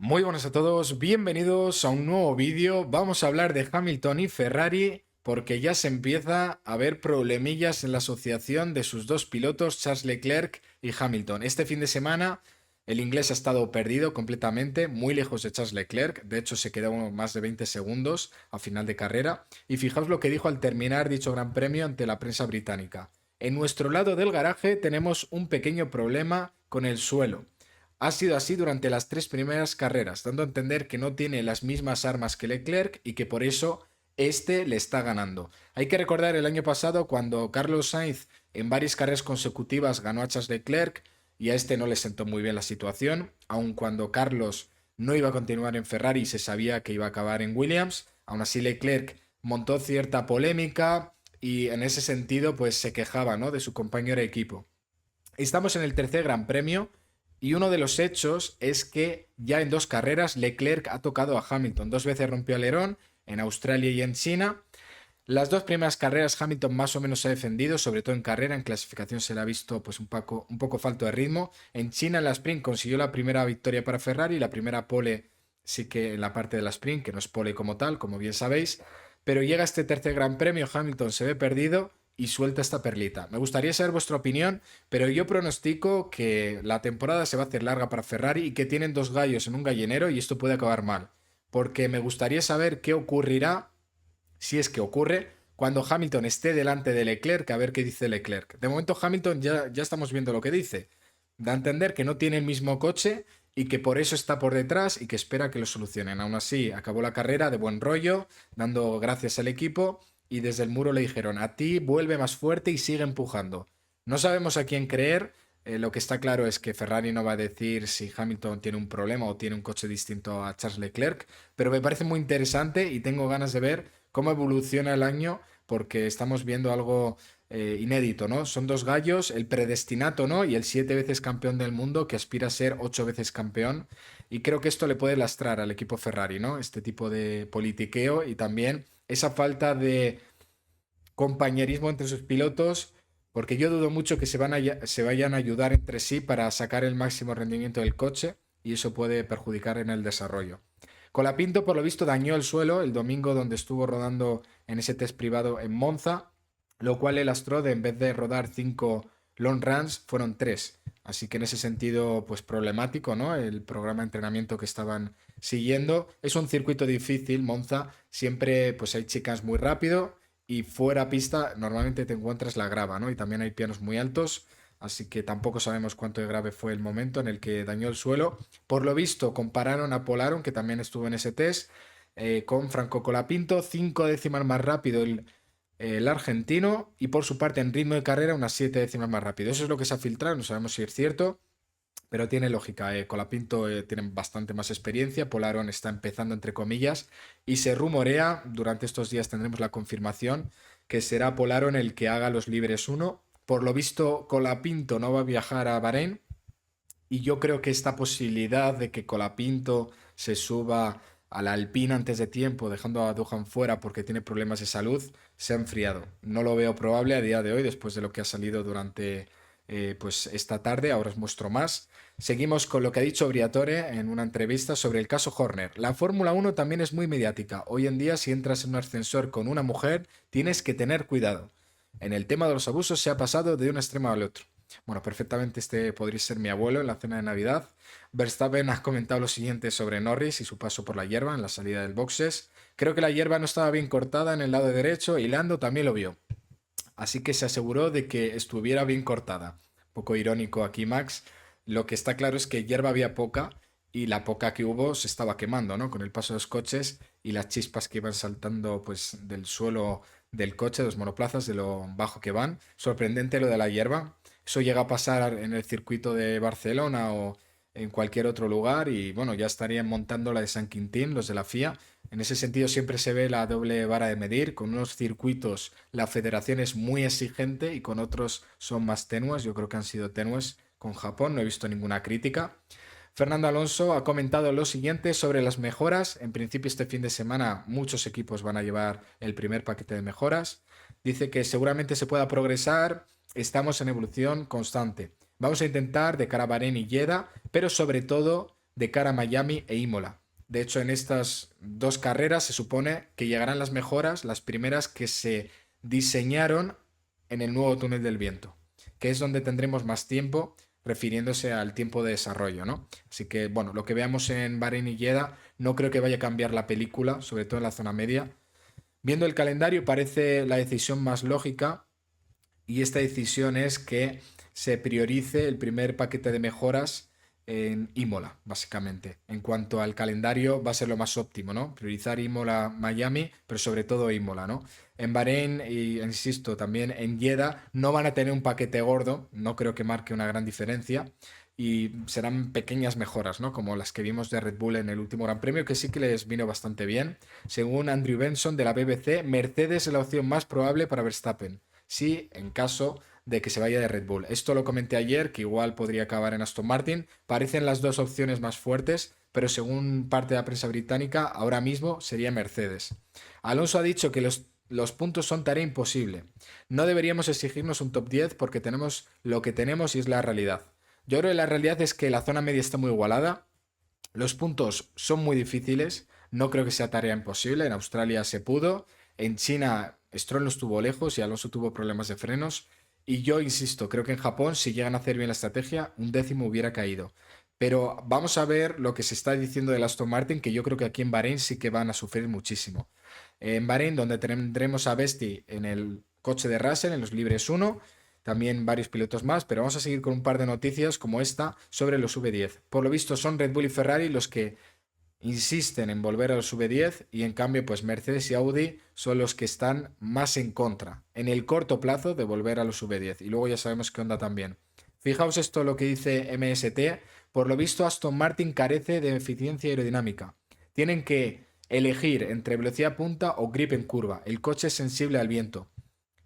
Muy buenas a todos, bienvenidos a un nuevo vídeo. Vamos a hablar de Hamilton y Ferrari porque ya se empieza a ver problemillas en la asociación de sus dos pilotos, Charles Leclerc y Hamilton. Este fin de semana el inglés ha estado perdido completamente, muy lejos de Charles Leclerc. De hecho, se quedó más de 20 segundos a final de carrera. Y fijaos lo que dijo al terminar dicho gran premio ante la prensa británica. En nuestro lado del garaje tenemos un pequeño problema con el suelo. Ha sido así durante las tres primeras carreras, dando a entender que no tiene las mismas armas que Leclerc y que por eso este le está ganando. Hay que recordar el año pasado cuando Carlos Sainz en varias carreras consecutivas ganó a Charles Leclerc y a este no le sentó muy bien la situación, aun cuando Carlos no iba a continuar en Ferrari y se sabía que iba a acabar en Williams. Aún así Leclerc montó cierta polémica y en ese sentido pues se quejaba, ¿no?, de su compañero de equipo. Estamos en el tercer Gran Premio y uno de los hechos es que ya en dos carreras Leclerc ha tocado a Hamilton. Dos veces rompió alerón, en Australia y en China. Las dos primeras carreras Hamilton más o menos se ha defendido, sobre todo en carrera. En clasificación se le ha visto pues un poco falto de ritmo. En China en la sprint consiguió la primera victoria para Ferrari, la primera pole sí que en la parte de la sprint, que no es pole como tal, como bien sabéis. Pero llega este tercer Gran Premio, Hamilton se ve perdido y suelta esta perlita. Me gustaría saber vuestra opinión, pero yo pronostico que la temporada se va a hacer larga para Ferrari y que tienen dos gallos en un gallinero y esto puede acabar mal. Porque me gustaría saber qué ocurrirá, si es que ocurre, cuando Hamilton esté delante de Leclerc, a ver qué dice Leclerc. De momento Hamilton ya estamos viendo lo que dice. Da a entender que no tiene el mismo coche y que por eso está por detrás y que espera que lo solucionen. Aún así, acabó la carrera de buen rollo, dando gracias al equipo y desde el muro le dijeron, a ti vuelve más fuerte y sigue empujando. No sabemos a quién creer. Lo que está claro es que Ferrari no va a decir si Hamilton tiene un problema o tiene un coche distinto a Charles Leclerc, pero me parece muy interesante y tengo ganas de ver cómo evoluciona el año porque estamos viendo algo inédito, ¿no? Son dos gallos, el predestinato, ¿no? Y el 7 veces campeón del mundo que aspira a ser 8 veces campeón. Y creo que esto le puede lastrar al equipo Ferrari, ¿no? Este tipo de politiqueo y también esa falta de compañerismo entre sus pilotos, porque yo dudo mucho que se vayan a ayudar entre sí para sacar el máximo rendimiento del coche y eso puede perjudicar en el desarrollo. Colapinto, por lo visto, dañó el suelo el domingo donde estuvo rodando en ese test privado en Monza, lo cual le lastró de en vez de rodar 5 long runs, fueron 3. Así que en ese sentido, pues problemático, ¿no? El programa de entrenamiento que estaban siguiendo. Es un circuito difícil, Monza. Siempre pues hay chicas muy rápido y fuera pista normalmente te encuentras la grava, ¿no? Y también hay pianos muy altos. Así que tampoco sabemos cuánto de grave fue el momento en el que dañó el suelo. Por lo visto, compararon a Polaron, que también estuvo en ese test, con Franco Colapinto, 5 décimas más rápido el argentino, y por su parte en ritmo de carrera unas 7 décimas más rápido. Eso es lo que se ha filtrado, no sabemos si es cierto, pero tiene lógica. Colapinto tiene bastante más experiencia, Polaron está empezando entre comillas, y se rumorea, durante estos días tendremos la confirmación, que será Polaron el que haga los libres uno. Por lo visto, Colapinto no va a viajar a Bahrein, y yo creo que esta posibilidad de que Colapinto se suba a la Alpina antes de tiempo, dejando a Duhan fuera porque tiene problemas de salud, se ha enfriado. No lo veo probable a día de hoy, después de lo que ha salido durante pues esta tarde. Ahora os muestro más. Seguimos con lo que ha dicho Briatore en una entrevista sobre el caso Horner. La Fórmula 1 también es muy mediática. Hoy en día, si entras en un ascensor con una mujer, tienes que tener cuidado. En el tema de los abusos se ha pasado de un extremo al otro. Bueno, perfectamente este podría ser mi abuelo en la cena de Navidad. Verstappen ha comentado lo siguiente sobre Norris y su paso por la hierba en la salida del boxes. Creo que la hierba no estaba bien cortada en el lado derecho y Lando también lo vio. Así que se aseguró de que estuviera bien cortada. Un poco irónico aquí, Max. Lo que está claro es que hierba había poca y la poca que hubo se estaba quemando, ¿no? Con el paso de los coches y las chispas que iban saltando pues del suelo del coche, de los monoplazas, de lo bajo que van. Sorprendente lo de la hierba. Eso llega a pasar en el circuito de Barcelona o en cualquier otro lugar y bueno, ya estarían montando la de San Quintín, los de la FIA. En ese sentido siempre se ve la doble vara de medir. Con unos circuitos la federación es muy exigente y con otros son más tenues. Yo creo que han sido tenues con Japón, no he visto ninguna crítica. Fernando Alonso ha comentado lo siguiente sobre las mejoras. En principio este fin de semana muchos equipos van a llevar el primer paquete de mejoras. Dice que seguramente se pueda progresar. Estamos en evolución constante. Vamos a intentar de cara a Bahrein y Jeddah, pero sobre todo de cara a Miami e Imola. De hecho, en estas dos carreras se supone que llegarán las mejoras, las primeras que se diseñaron en el nuevo túnel del viento, que es donde tendremos más tiempo, refiriéndose al tiempo de desarrollo, ¿no? Así que, bueno, lo que veamos en Bahrein y Jeddah no creo que vaya a cambiar la película, sobre todo en la zona media. Viendo el calendario parece la decisión más lógica, y esta decisión es que se priorice el primer paquete de mejoras en Imola, básicamente. En cuanto al calendario, va a ser lo más óptimo, ¿no? Priorizar Imola, Miami, pero sobre todo Imola, ¿no? En Bahrein, y insisto, también en Jeddah, no van a tener un paquete gordo, no creo que marque una gran diferencia, y serán pequeñas mejoras, ¿no? Como las que vimos de Red Bull en el último Gran Premio, que sí que les vino bastante bien. Según Andrew Benson de la BBC, Mercedes es la opción más probable para Verstappen. Sí, en caso de que se vaya de Red Bull. Esto lo comenté ayer, que igual podría acabar en Aston Martin. Parecen las dos opciones más fuertes, pero según parte de la prensa británica, ahora mismo sería Mercedes. Alonso ha dicho que los puntos son tarea imposible. No deberíamos exigirnos un top 10 porque tenemos lo que tenemos y es la realidad. Yo creo que la realidad es que la zona media está muy igualada. Los puntos son muy difíciles. No creo que sea tarea imposible. En Australia se pudo. En China, Stroll no estuvo lejos y Alonso tuvo problemas de frenos. Y yo insisto, creo que en Japón, si llegan a hacer bien la estrategia, un décimo hubiera caído. Pero vamos a ver lo que se está diciendo del Aston Martin, que yo creo que aquí en Bahrein sí que van a sufrir muchísimo. En Bahrein, donde tendremos a Besti en el coche de Russell, en los libres 1, también varios pilotos más, pero vamos a seguir con un par de noticias como esta sobre los V10. Por lo visto son Red Bull y Ferrari los que insisten en volver a los V10 y en cambio pues Mercedes y Audi son los que están más en contra en el corto plazo de volver a los V10 y luego ya sabemos qué onda también. Fijaos esto lo que dice MST, por lo visto Aston Martin carece de eficiencia aerodinámica. Tienen que elegir entre velocidad punta o grip en curva. El coche es sensible al viento.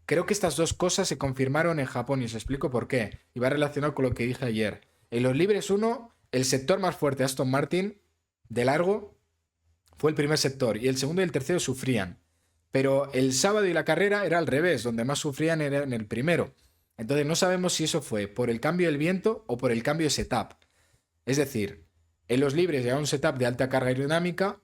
Creo que estas dos cosas se confirmaron en Japón y os explico por qué. Y va relacionado con lo que dije ayer. En los libres 1, el sector más fuerte de Aston Martin, de largo, fue el primer sector y el segundo y el tercero sufrían. Pero el sábado y la carrera era al revés, donde más sufrían era en el primero. Entonces no sabemos si eso fue por el cambio del viento o por el cambio de setup. Es decir, en los libres llevaba un setup de alta carga aerodinámica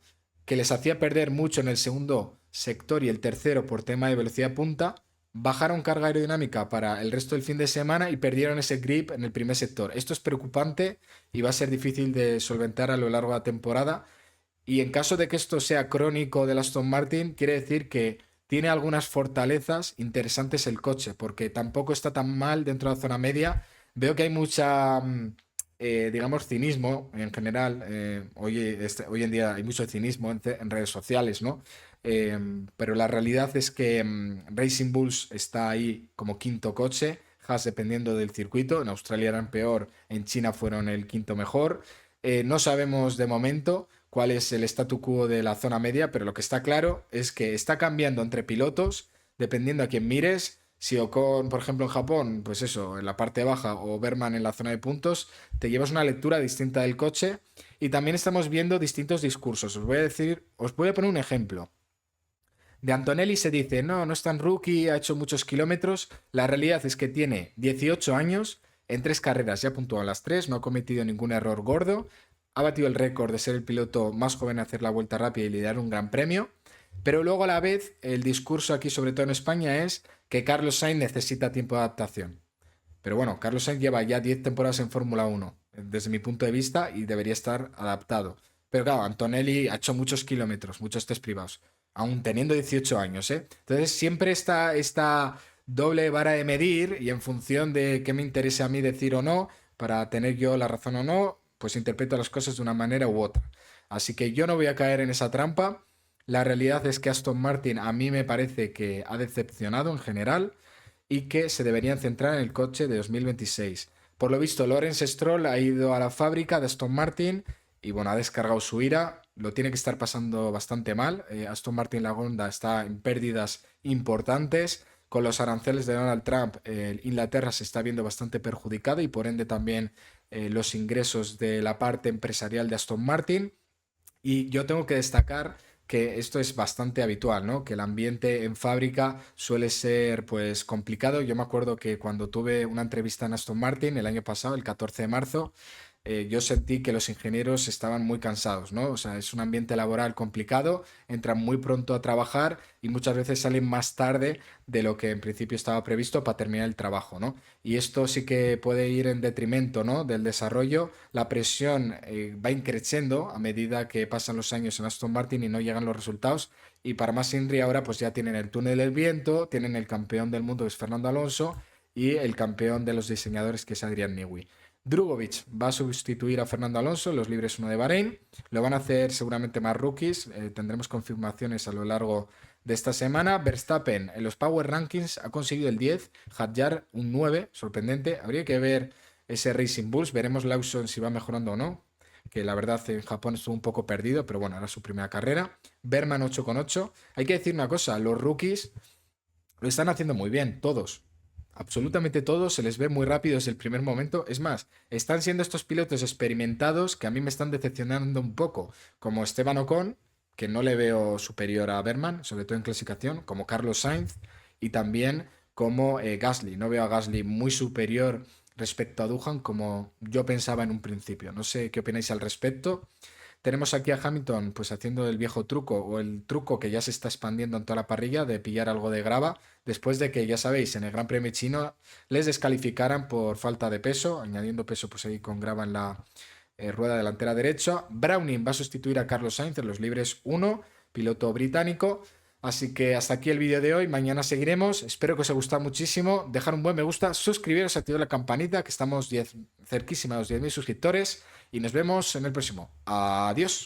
que les hacía perder mucho en el segundo sector y el tercero por tema de velocidad punta, bajaron carga aerodinámica para el resto del fin de semana y perdieron ese grip en el primer sector. Esto es preocupante y va a ser difícil de solventar a lo largo de la temporada. Y en caso de que esto sea crónico del Aston Martin, quiere decir que tiene algunas fortalezas interesantes el coche, porque tampoco está tan mal dentro de la zona media. Veo que hay mucha, digamos, cinismo en general. Hoy en día hay mucho cinismo en redes sociales, ¿no? Pero la realidad es que Racing Bulls está ahí como quinto coche, Haas dependiendo del circuito. En Australia eran peor, en China fueron el quinto mejor. No sabemos de momento cuál es el statu quo de la zona media, pero lo que está claro es que está cambiando entre pilotos, dependiendo a quién mires. Si Ocon, por ejemplo, en Japón, pues eso, en la parte baja, o Berman en la zona de puntos, te llevas una lectura distinta del coche y también estamos viendo distintos discursos. Os voy a poner un ejemplo. De Antonelli se dice, no, no es tan rookie, ha hecho muchos kilómetros. La realidad es que tiene 18 años, en 3 carreras ya puntuado las 3, no ha cometido ningún error gordo, ha batido el récord de ser el piloto más joven a hacer la vuelta rápida y liderar un gran premio. Pero luego a la vez el discurso aquí, sobre todo en España, es que Carlos Sainz necesita tiempo de adaptación. Pero bueno, Carlos Sainz lleva ya 10 temporadas en Fórmula 1, desde mi punto de vista, y debería estar adaptado. Pero claro, Antonelli ha hecho muchos kilómetros, muchos test privados, aún teniendo 18 años, ¿eh? Entonces siempre está esta doble vara de medir y en función de qué me interese a mí decir o no, para tener yo la razón o no, pues interpreto las cosas de una manera u otra. Así que yo no voy a caer en esa trampa. La realidad es que Aston Martin a mí me parece que ha decepcionado en general y que se deberían centrar en el coche de 2026. Por lo visto, Lawrence Stroll ha ido a la fábrica de Aston Martin y bueno, ha descargado su ira. Lo tiene que estar pasando bastante mal. Aston Martin Lagonda está en pérdidas importantes. Con los aranceles de Donald Trump, Inglaterra se está viendo bastante perjudicada y por ende también los ingresos de la parte empresarial de Aston Martin. Y yo tengo que destacar que esto es bastante habitual, ¿no? Que el ambiente en fábrica suele ser pues complicado. Yo me acuerdo que cuando tuve una entrevista en Aston Martin el año pasado, el 14 de marzo, yo sentí que los ingenieros estaban muy cansados, ¿no? O sea, es un ambiente laboral complicado, entran muy pronto a trabajar y muchas veces salen más tarde de lo que en principio estaba previsto para terminar el trabajo, ¿no? Y esto sí que puede ir en detrimento, ¿no? Del desarrollo. La presión va increciendo a medida que pasan los años en Aston Martin y no llegan los resultados. Y para más Inri ahora pues ya tienen el túnel del viento, tienen el campeón del mundo que es Fernando Alonso y el campeón de los diseñadores que es Adrian Newey. Drugovic va a sustituir a Fernando Alonso en los libres 1 de Bahrein. Lo van a hacer seguramente más rookies. Tendremos confirmaciones a lo largo de esta semana. Verstappen en los Power Rankings ha conseguido el 10, Hadjar un 9, sorprendente. Habría que ver ese Racing Bulls. Veremos Lawson si va mejorando o no, que la verdad en Japón estuvo un poco perdido, pero bueno, era su primera carrera. Berman 8,8. Hay que decir una cosa, los rookies lo están haciendo muy bien, todos. Absolutamente todos, se les ve muy rápido desde el primer momento. Es más, están siendo estos pilotos experimentados que a mí me están decepcionando un poco, como Esteban Ocon, que no le veo superior a Berman, sobre todo en clasificación, como Carlos Sainz y también como Gasly. No veo a Gasly muy superior respecto a Duhan como yo pensaba en un principio. No sé qué opináis al respecto. Tenemos aquí a Hamilton pues haciendo el viejo truco o el truco que ya se está expandiendo en toda la parrilla de pillar algo de grava después de que, ya sabéis, en el Gran Premio chino les descalificaran por falta de peso, añadiendo peso pues ahí con grava en la rueda delantera derecha. Browning va a sustituir a Carlos Sainz en los libres 1, piloto británico. Así que hasta aquí el vídeo de hoy, mañana seguiremos, espero que os haya gustado muchísimo, dejar un buen me gusta, suscribiros, activar la campanita, que estamos cerquísima de los 10.000 suscriptores y nos vemos en el próximo. Adiós.